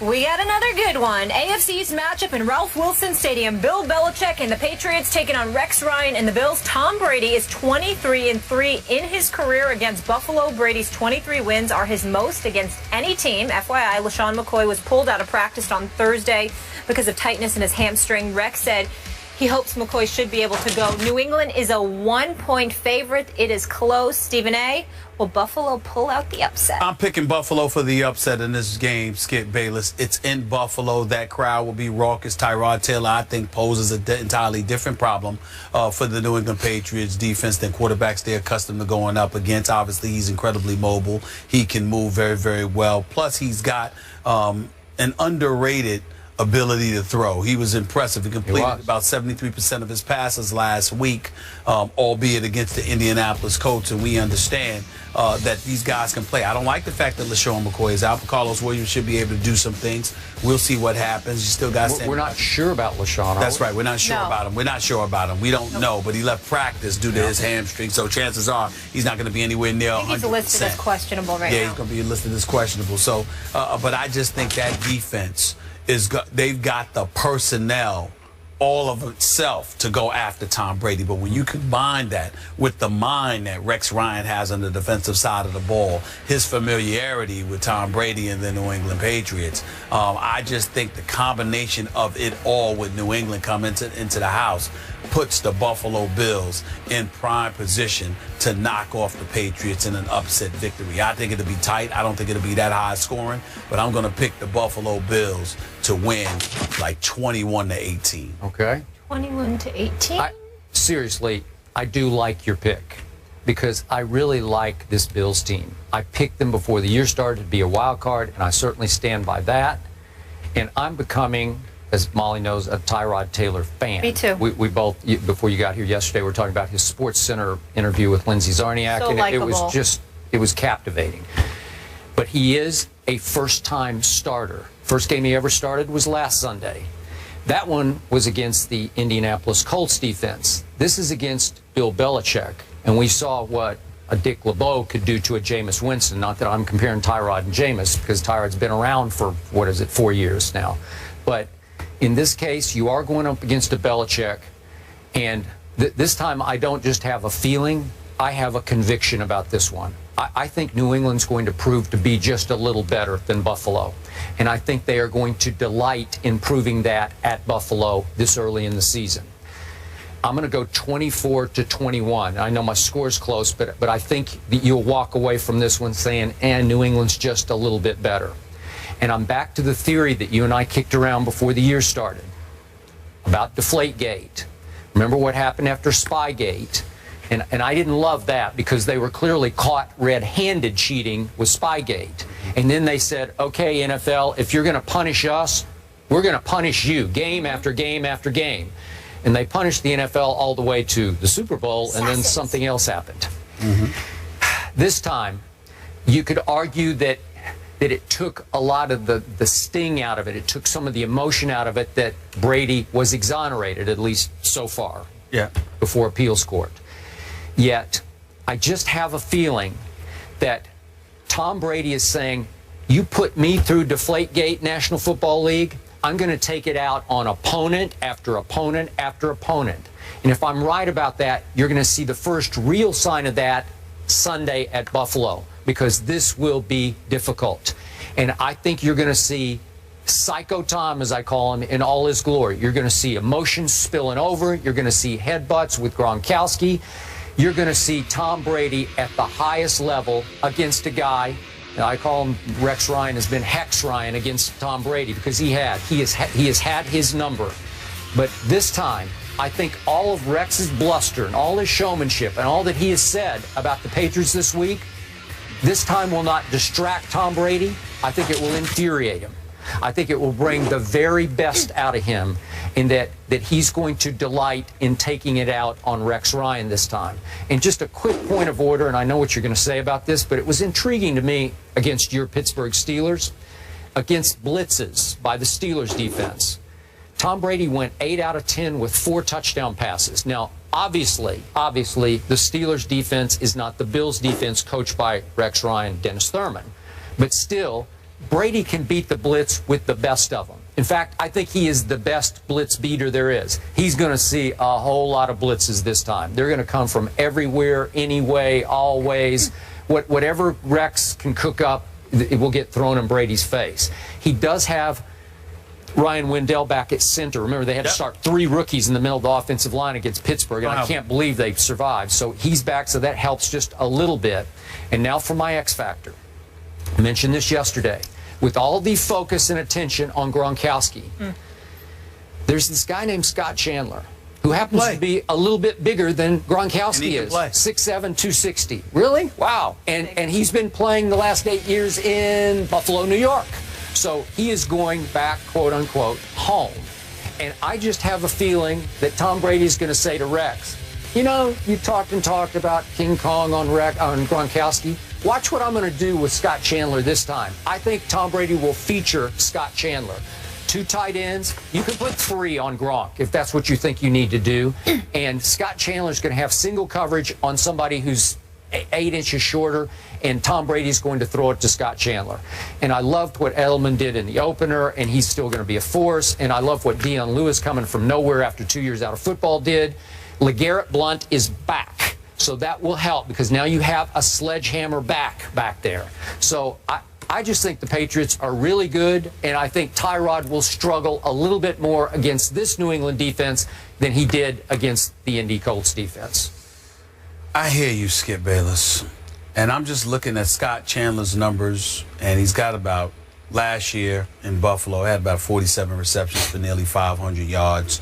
We got another good one. AFC's matchup in Ralph Wilson Stadium. Bill Belichick and the Patriots taking on Rex Ryan and the Bills. Tom Brady is 23-3 in his career against Buffalo. Brady's 23 wins are his most against any team. FYI, LaShawn McCoy was pulled out of practice on Thursday because of tightness in his hamstring. Rex said he hopes McCoy should be able to go. New England is a 1-point favorite. It is close. Stephen A., will Buffalo pull out the upset? I'm picking Buffalo for the upset in this game, Skip Bayless. It's in Buffalo. That crowd will be raucous. Tyrod Taylor, I think, poses an entirely different problem for the New England Patriots defense than quarterbacks they're accustomed to going up against. Obviously, he's incredibly mobile. He can move very, very well. Plus, he's got an underrated ability to throw. He was impressive. He completed about 73% of his passes last week, albeit against the Indianapolis Colts, and we understand that these guys can play. I don't like the fact that LaShawn McCoy is out, but Carlos Williams should be able to do some things. We'll see what happens. You still got We're not sure about LaShawn. That's right. We're not sure about him. We're not sure about him. We don't know, but he left practice due to his hamstring, so chances are he's not going to be anywhere near 100%. I think he's listed as questionable right now. Yeah, he's going to be listed as questionable. So, but I just think that defense they've got the personnel all of itself to go after Tom Brady. But when you combine that with the mind that Rex Ryan has on the defensive side of the ball, his familiarity with Tom Brady and the New England Patriots, I just think the combination of it all with New England coming into the house puts the Buffalo Bills in prime position to knock off the Patriots in an upset victory. I think it'll be tight. I don't think it'll be that high scoring, but I'm going to pick the Buffalo Bills to win like 21-18. Okay. 21-18? Seriously, I do like your pick because I really like this Bills team. I picked them before the year started to be a wild card, and I certainly stand by that. And I'm becoming, as Molly knows, a Tyrod Taylor fan. Me too. We both, before you got here yesterday, we were talking about his Sports Center interview with Lindsey Zarniak, so and likable. it was captivating. But he is a first-time starter. First game he ever started was last Sunday. That one was against the Indianapolis Colts defense. This is against Bill Belichick, and we saw what a Dick LeBeau could do to a Jameis Winston. Not that I'm comparing Tyrod and Jameis, because Tyrod's been around for, 4 years now. But in this case, you are going up against a Belichick, and this time I don't just have a feeling, I have a conviction about this one. I think New England's going to prove to be just a little better than Buffalo. And I think they are going to delight in proving that at Buffalo this early in the season. I'm going to go 24-21. I know my score's close, but I think that you'll walk away from this one saying, New England's just a little bit better. And I'm back to the theory that you and I kicked around before the year started about Deflategate. Remember what happened after Spygate? And I didn't love that because they were clearly caught red-handed cheating with Spygate. And then they said, okay, NFL, if you're going to punish us, we're going to punish you game after game after game. And they punished the NFL all the way to the Super Bowl, and then something else happened. This time, you could argue that it took a lot of the sting out of it. It took some of the emotion out of it that Brady was exonerated, at least so far, before appeals court. Yet, I just have a feeling that Tom Brady is saying, you put me through Deflategate, National Football League, I'm going to take it out on opponent after opponent after opponent. And if I'm right about that, you're going to see the first real sign of that Sunday at Buffalo, because this will be difficult. And I think you're going to see Psycho Tom, as I call him, in all his glory. You're going to see emotions spilling over. You're going to see headbutts with Gronkowski. You're going to see Tom Brady at the highest level against a guy, and I call him Rex Ryan, has been Hex Ryan against Tom Brady, because he has had his number. But this time, I think all of Rex's bluster and all his showmanship and all that he has said about the Patriots this week, this time will not distract Tom Brady. I think it will infuriate him. I think it will bring the very best out of him, in that he's going to delight in taking it out on Rex Ryan this time. And just a quick point of order, and I know what you're going to say about this, but it was intriguing to me against your Pittsburgh Steelers, against blitzes by the Steelers defense. Tom Brady went 8 out of 10 with 4 touchdown passes. Now, obviously, the Steelers defense is not the Bills defense coached by Rex Ryan, Dennis Thurman. But still, Brady can beat the blitz with the best of them. In fact, I think he is the best blitz beater there is. He's going to see a whole lot of blitzes this time. They're going to come from everywhere, anyway, always. Whatever Rex can cook up, it will get thrown in Brady's face. He does have Ryan Wendell back at center. Remember, they had to start 3 rookies in the middle of the offensive line against Pittsburgh, and I can't believe they survived. So he's back, so that helps just a little bit. And now for my X factor. I mentioned this yesterday. With all the focus and attention on Gronkowski, there's this guy named Scott Chandler, who happens to be a little bit bigger than Gronkowski is. 6'7", 260. Really? Wow. And he's been playing the last 8 years in Buffalo, New York. So he is going back, quote unquote, home. And I just have a feeling that Tom Brady's going to say to Rex, you know, you talked about King Kong on Gronkowski. Watch what I'm going to do with Scott Chandler this time. I think Tom Brady will feature Scott Chandler. 2 tight ends. You can put 3 on Gronk if that's what you think you need to do. And Scott Chandler's going to have single coverage on somebody who's 8 inches shorter, and Tom Brady's going to throw it to Scott Chandler. And I loved what Edelman did in the opener, and he's still going to be a force. And I love what Deion Lewis, coming from nowhere after 2 years out of football, did. LeGarrette Blount is back. So that will help, because now you have a sledgehammer back there. So I just think the Patriots are really good, and I think Tyrod will struggle a little bit more against this New England defense than he did against the Indy Colts defense. I hear you, Skip Bayless. And I'm just looking at Scott Chandler's numbers, and he's got about, last year in Buffalo, had about 47 receptions for nearly 500 yards.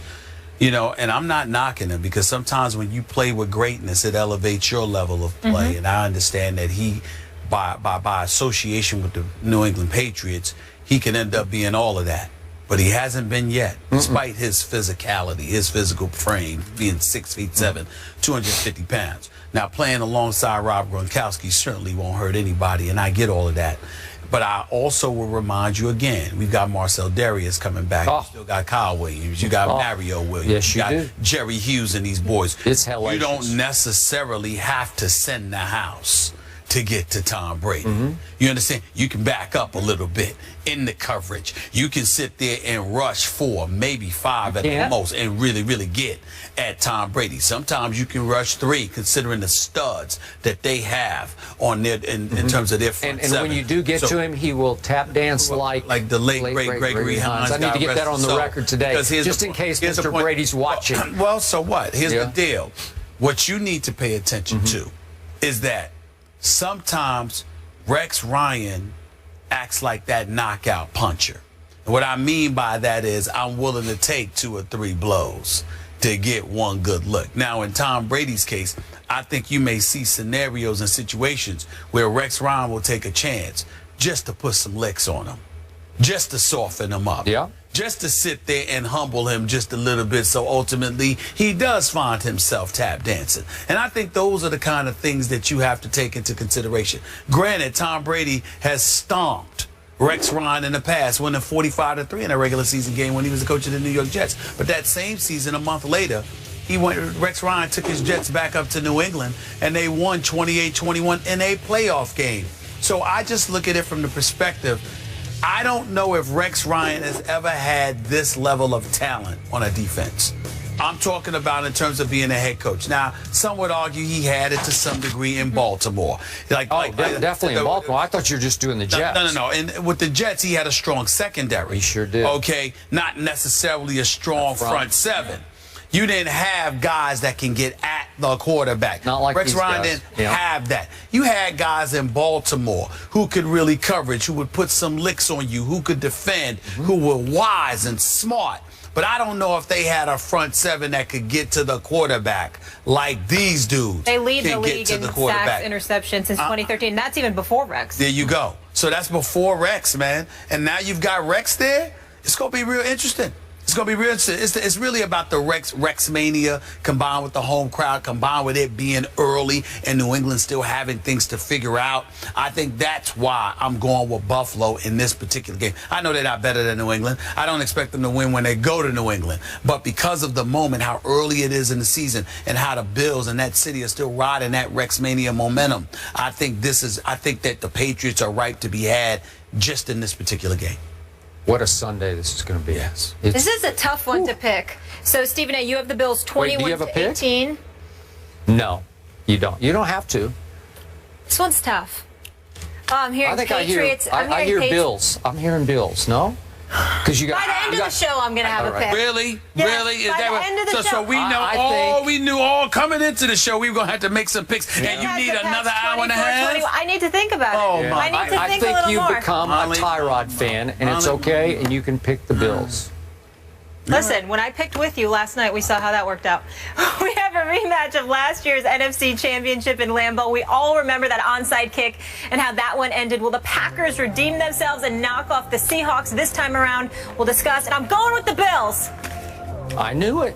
You know, and I'm not knocking him, because sometimes when you play with greatness, it elevates your level of play. And I understand that he, by association with the New England Patriots, he can end up being all of that. But he hasn't been yet, despite his physicality, his physical frame, being 6'7", 250 pounds. Now, playing alongside Rob Gronkowski certainly won't hurt anybody, and I get all of that. But I also will remind you again, we've got Marcel Darius coming back. You still got Kyle Williams. You got Mario Williams. Yes, you got Jerry Hughes and these boys. It's hellacious. You don't necessarily have to send the house to get to Tom Brady. You understand? You can back up a little bit in the coverage. You can sit there and rush 4, maybe 5 at the most, and really, really get at Tom Brady. Sometimes you can rush 3, considering the studs that they have on their in terms of their front and seven. When you do get to him, he will tap dance like the late great Gregory Hines. I need to get that on the record today, just in case Mr. Brady's watching. Well, so what? Here's the deal. What you need to pay attention to is that sometimes Rex Ryan acts like that knockout puncher. And what I mean by that is, I'm willing to take 2 or 3 blows to get one good look. Now, in Tom Brady's case, I think you may see scenarios and situations where Rex Ryan will take a chance just to put some licks on him, just to soften him up. Just to sit there and humble him just a little bit, so ultimately he does find himself tap dancing. And I think those are the kind of things that you have to take into consideration. Granted, Tom Brady has stomped Rex Ryan in the past, winning 45-3 in a regular season game when he was the coach of the New York Jets. But that same season, a month later, Rex Ryan took his Jets back up to New England, and they won 28-21 in a playoff game. So I just look at it from the perspective, I don't know if Rex Ryan has ever had this level of talent on a defense. I'm talking about in terms of being a head coach. Now, some would argue he had it to some degree in Baltimore. Definitely in Baltimore. I thought you were just doing the Jets. No. And with the Jets, he had a strong secondary. He sure did. Okay, not necessarily a strong front seven. You didn't have guys that can get at the quarterback. Not like Rex Ryan guys. didn't have that. You had guys in Baltimore who could really coverage, who would put some licks on you, who could defend, who were wise and smart. But I don't know if they had a front seven that could get to the quarterback like these dudes. They lead the league in sacks, interceptions since 2013. That's even before Rex. There you go. So that's before Rex, man. And now you've got Rex there. It's going to be real interesting. It's going to be real interesting. It's really about the Rex mania combined with the home crowd, combined with it being early and New England still having things to figure out. I think that's why I'm going with Buffalo in this particular game. I know they're not better than New England. I don't expect them to win when they go to New England. But because of the moment, how early it is in the season, and how the Bills and that city are still riding that Rex mania momentum, I think that the Patriots are right to be had just in this particular game. What a Sunday this is going to be. Yes. This is a tough one to pick. So, Stephen A., you have the Bills 21-18. No, you don't. You don't have to. This one's tough. I'm hearing I think Patriots. I hear Bills. I'm hearing Bills. No? Because you got. By the end of the show, I'm going to have a pick. Really? Yes, really? Is by that the end of the show. So we know we knew all coming into the show we were going to have to make some picks, and you need another hour and a half? I need to think about it. Yeah. I need to think a little more. I think you've become a Tyrod fan, and it's okay, and you can pick the Bills. Listen, when I picked with you last night, we saw how that worked out. We have a rematch of last year's NFC Championship in Lambeau. We all remember that onside kick and how that one ended. Will the Packers redeem themselves and knock off the Seahawks this time around? We'll discuss, and I'm going with the Bills. I knew it.